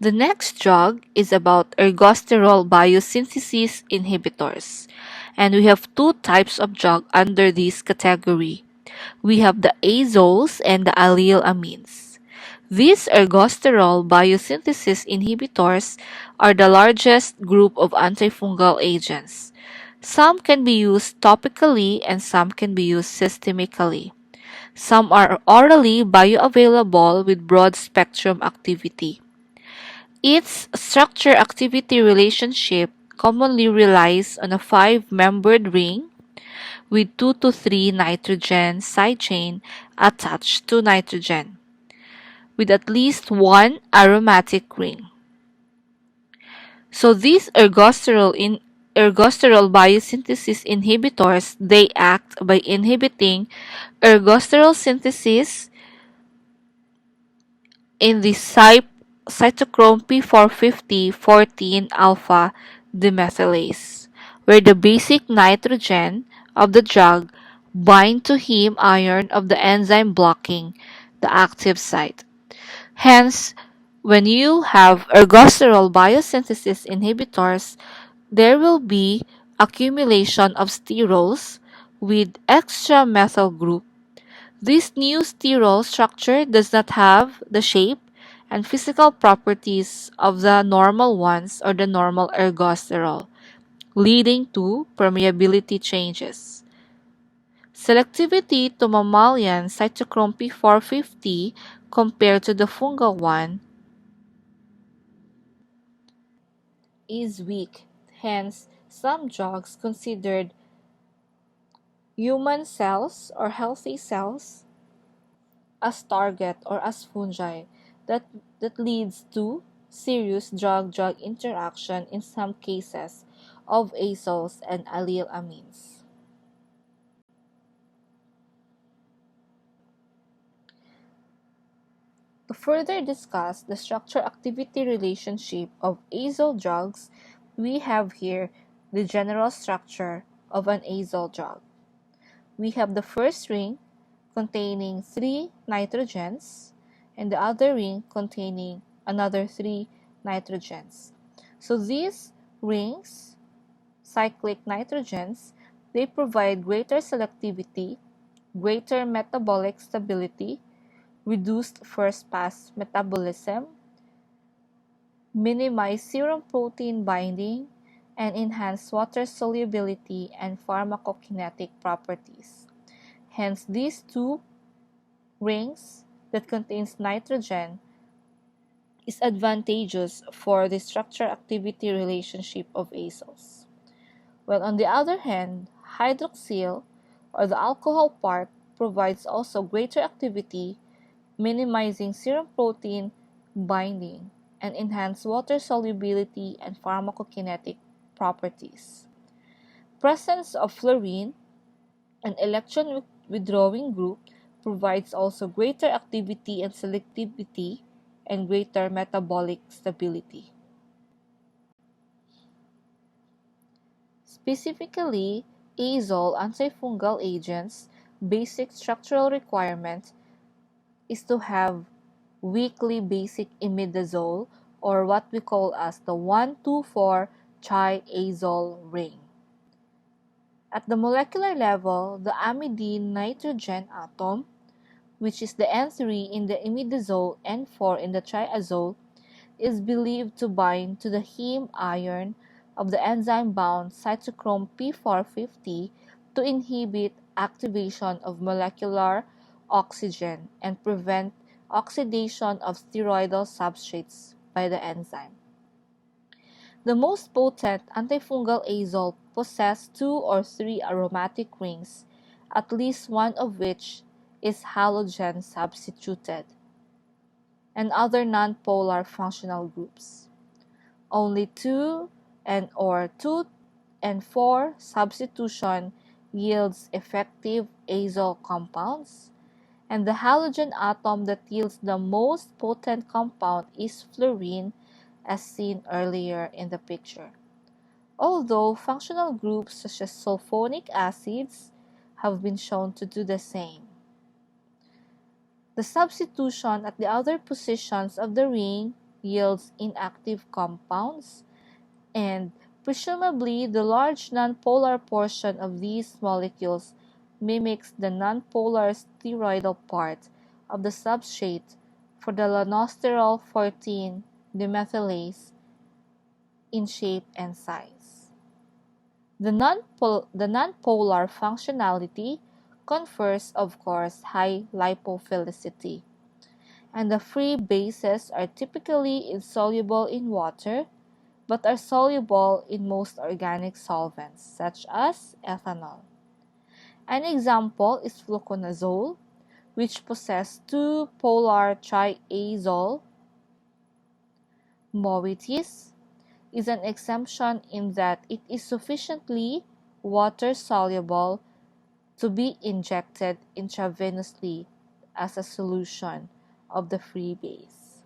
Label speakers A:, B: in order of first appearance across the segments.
A: The next drug is about ergosterol biosynthesis inhibitors, and we have two types of drug under this category. We have the azoles and the allylamines. These ergosterol biosynthesis inhibitors are the largest group of antifungal agents. Some can be used topically and some can be used systemically. Some are orally bioavailable with broad spectrum activity. Its structure-activity relationship commonly relies on a five-membered ring with 2 to 3 nitrogen side chain attached to nitrogen, with at least one aromatic ring. So these ergosterol biosynthesis inhibitors, they act by inhibiting ergosterol synthesis in the cytochrome P450 14 alpha demethylase, where the basic nitrogen of the drug bind to heme iron of the enzyme blocking the active site. Hence, when you have ergosterol biosynthesis inhibitors, there will be accumulation of sterols with extra methyl group. This new sterol structure does not have the shape and physical properties of the normal ones or the normal ergosterol, leading to permeability changes. Selectivity to mammalian cytochrome P450 compared to the fungal one is weak. Hence, some drugs considered human cells or healthy cells as target or as fungi that, that leads to serious drug-drug interaction in some cases of azoles and allylamines. To further discuss the structure-activity relationship of azole drugs, we have here the general structure of an azole drug. We have the first ring containing 3 nitrogens and the other ring containing another 3 nitrogens. So these rings, cyclic nitrogens, they provide greater selectivity, greater metabolic stability, reduced first-pass metabolism, minimize serum protein binding, and enhance water solubility and pharmacokinetic properties. Hence, these two rings that contains nitrogen is advantageous for the structure-activity relationship of azoles. While on the other hand, hydroxyl or the alcohol part provides also greater activity, minimizing serum protein binding and enhance water solubility and pharmacokinetic properties. Presence of fluorine, an electron withdrawing group, provides also greater activity and selectivity and greater metabolic stability. Specifically, azole antifungal agents' basic structural requirement is to have weakly basic imidazole, or what we call as the 1,2,4 triazole ring. At the molecular level, the amidine nitrogen atom, which is the N3 in the imidazole, N4 in the triazole, is believed to bind to the heme iron of the enzyme-bound cytochrome P450 to inhibit activation of molecular oxygen and prevent oxidation of steroidal substrates by the enzyme. The most potent antifungal azole possess 2 or 3 aromatic rings, at least one of which is halogen substituted, and other nonpolar functional groups. Only 2 or 2 and 4 substitution yields effective azole compounds, and the halogen atom that yields the most potent compound is fluorine, as seen earlier in the picture. Although functional groups such as sulfonic acids have been shown to do the same. The substitution at the other positions of the ring yields inactive compounds, and presumably the large nonpolar portion of these molecules mimics the nonpolar steroidal part of the substrate for the lanosterol 14 demethylase in shape and size. The nonpolar functionality confers, of course, high lipophilicity, and the free bases are typically insoluble in water but are soluble in most organic solvents, such as ethanol. An example is fluconazole, which possesses two polar triazole moieties, is an exemption in that it is sufficiently water-soluble to be injected intravenously as a solution of the free base.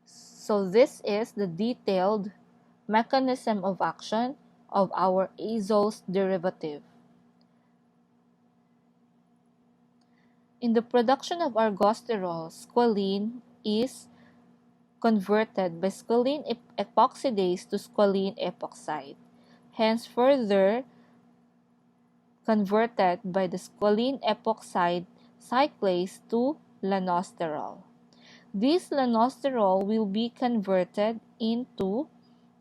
A: So this is the detailed mechanism of action of our azoles derivative. In the production of ergosterol, squalene is converted by squalene epoxidase to squalene epoxide, hence further converted by the squalene epoxide cyclase to lanosterol. This lanosterol will be converted into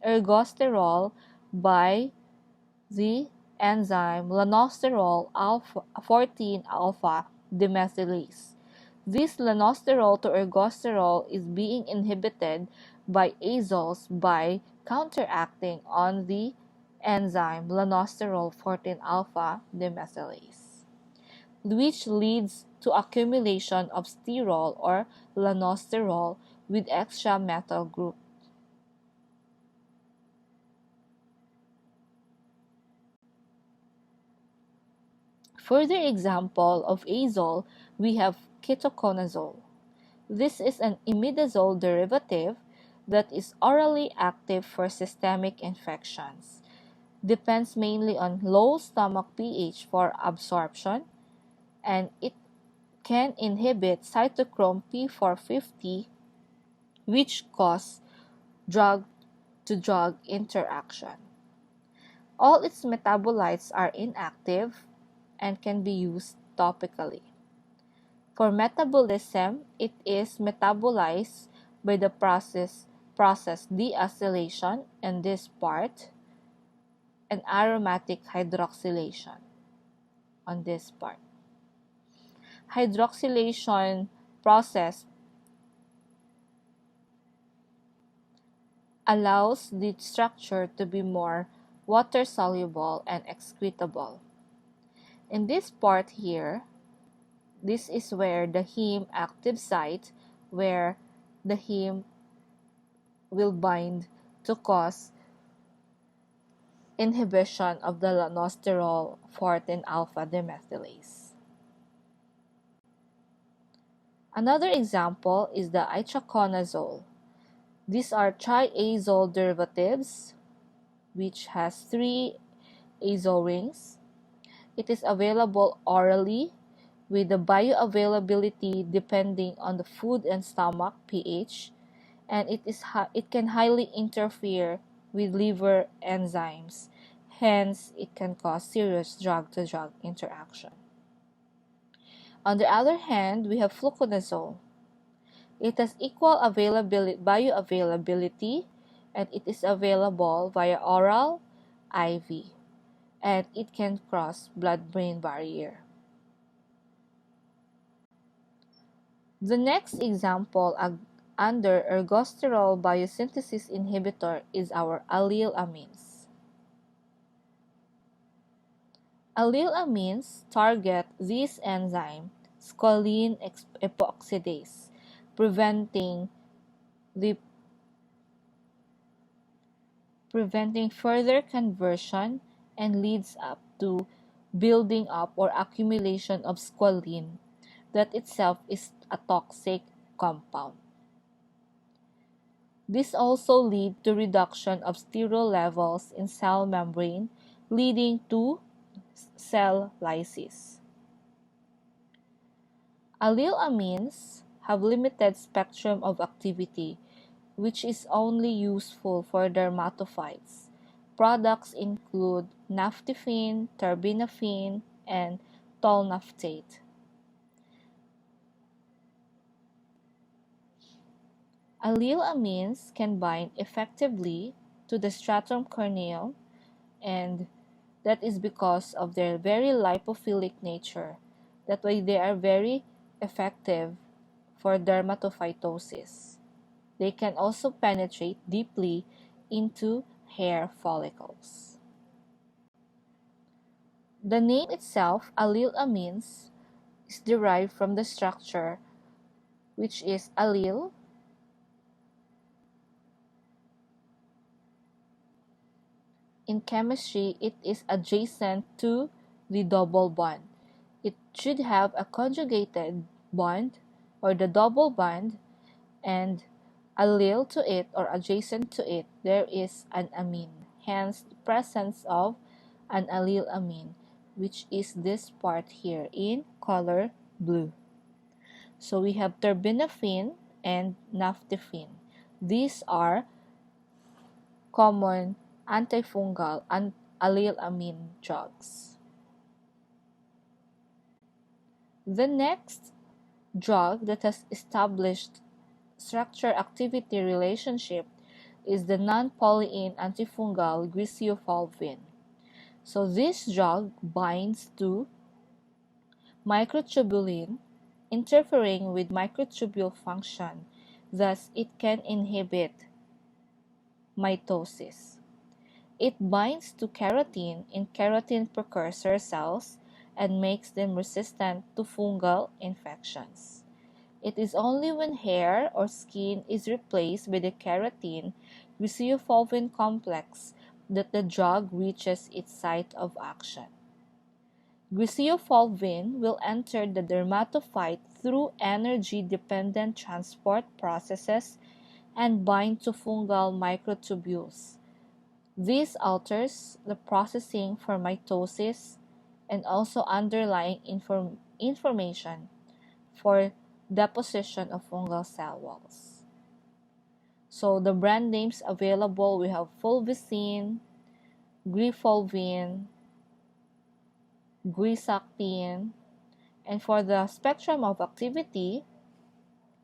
A: ergosterol by the enzyme lanosterol 14-alpha demethylase. This lanosterol to ergosterol is being inhibited by azoles by counteracting on the enzyme lanosterol 14-alpha demethylase, which leads to accumulation of sterol or lanosterol with extra methyl group. Further example of azole, we have ketoconazole. This is an imidazole derivative that is orally active for systemic infections. Depends mainly on low stomach pH for absorption, and it can inhibit cytochrome P450, which cause drug-to-drug interaction. All its metabolites are inactive and can be used topically. For metabolism, it is metabolized by the process deacylation in this part and aromatic hydroxylation on this part. Hydroxylation process allows the structure to be more water-soluble and excretable. In this part here, this is where the heme active site, where the heme will bind to cause inhibition of the lanosterol 14-alpha demethylase. Another example is the itraconazole. These are triazole derivatives, which has 3 azole rings. It is available orally with the bioavailability depending on the food and stomach pH, and it can highly interfere with liver enzymes. Hence, it can cause serious drug-to-drug interaction. On the other hand, we have fluconazole. It has equal bioavailability, and it is available via oral, IV, and it can cross blood-brain barrier. The next example under ergosterol biosynthesis inhibitor is our allylamines. Allylamines target this enzyme, squalene epoxidase, preventing further conversion and leads up to building up or accumulation of squalene that itself is a toxic compound. This also leads to reduction of sterol levels in cell membrane, leading to cell lysis. Allylamines have limited spectrum of activity, which is only useful for dermatophytes. Products include naphthene, terbinafine, and tolnaftate. Allylamines can bind effectively to the stratum corneum, and that is because of their very lipophilic nature. That way they are very effective for dermatophytosis. They can also penetrate deeply into hair follicles. The name itself, allylamines, is derived from the structure, which is allyl. In chemistry, it is adjacent to the double bond. It should have a conjugated bond or the double bond, and allyl to it or adjacent to it, there is an amine. Hence, the presence of an allylamine, which is this part here in color blue. So we have terbinafine and naphthene. These are common antifungal and allylamine drugs. The next drug that has established structure-activity relationship is the non-polyene antifungal GRISEOFULVIN. So this drug binds to microtubulin, interfering with microtubule function, thus it can inhibit mitosis. It binds to keratin in keratin precursor cells and makes them resistant to fungal infections. It is only when hair or skin is replaced with the keratin GRISEOFULVIN complex that the drug reaches its site of action. GRISEOFULVIN will enter the dermatophyte through energy-dependent transport processes and bind to fungal microtubules. This alters the processing for mitosis and also underlying information for deposition of fungal cell walls. So the brand names available, we have Fulvicin, Grifulvin, Grisactin, and for the spectrum of activity,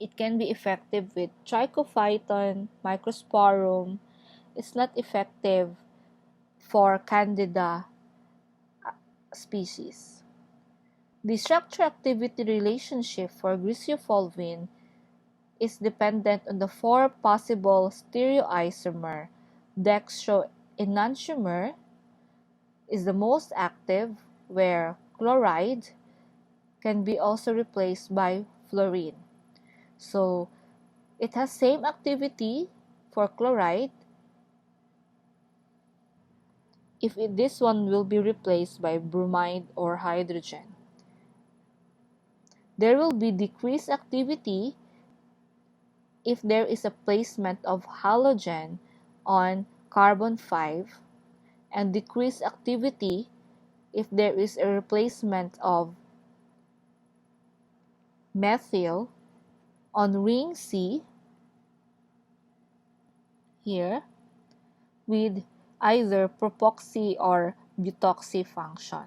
A: it can be effective with Trichophyton, Microsporum. It's not effective for Candida species. The structure-activity relationship for GRISEOFULVIN is dependent on the four possible stereoisomer. Dextroenantiomer is the most active, where chloride can be also replaced by fluorine. So it has same activity for chloride if this one will be replaced by bromide or hydrogen. There will be decreased activity if there is a placement of halogen on carbon 5, and decreased activity if there is a replacement of methyl on ring C here with either propoxy or butoxy function.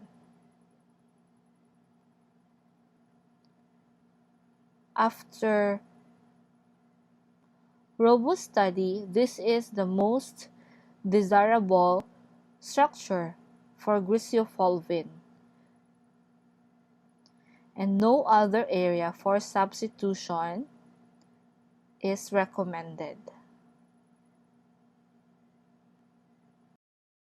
A: After robust study, this is the most desirable structure for GRISEOFULVIN, and no other area for substitution is recommended.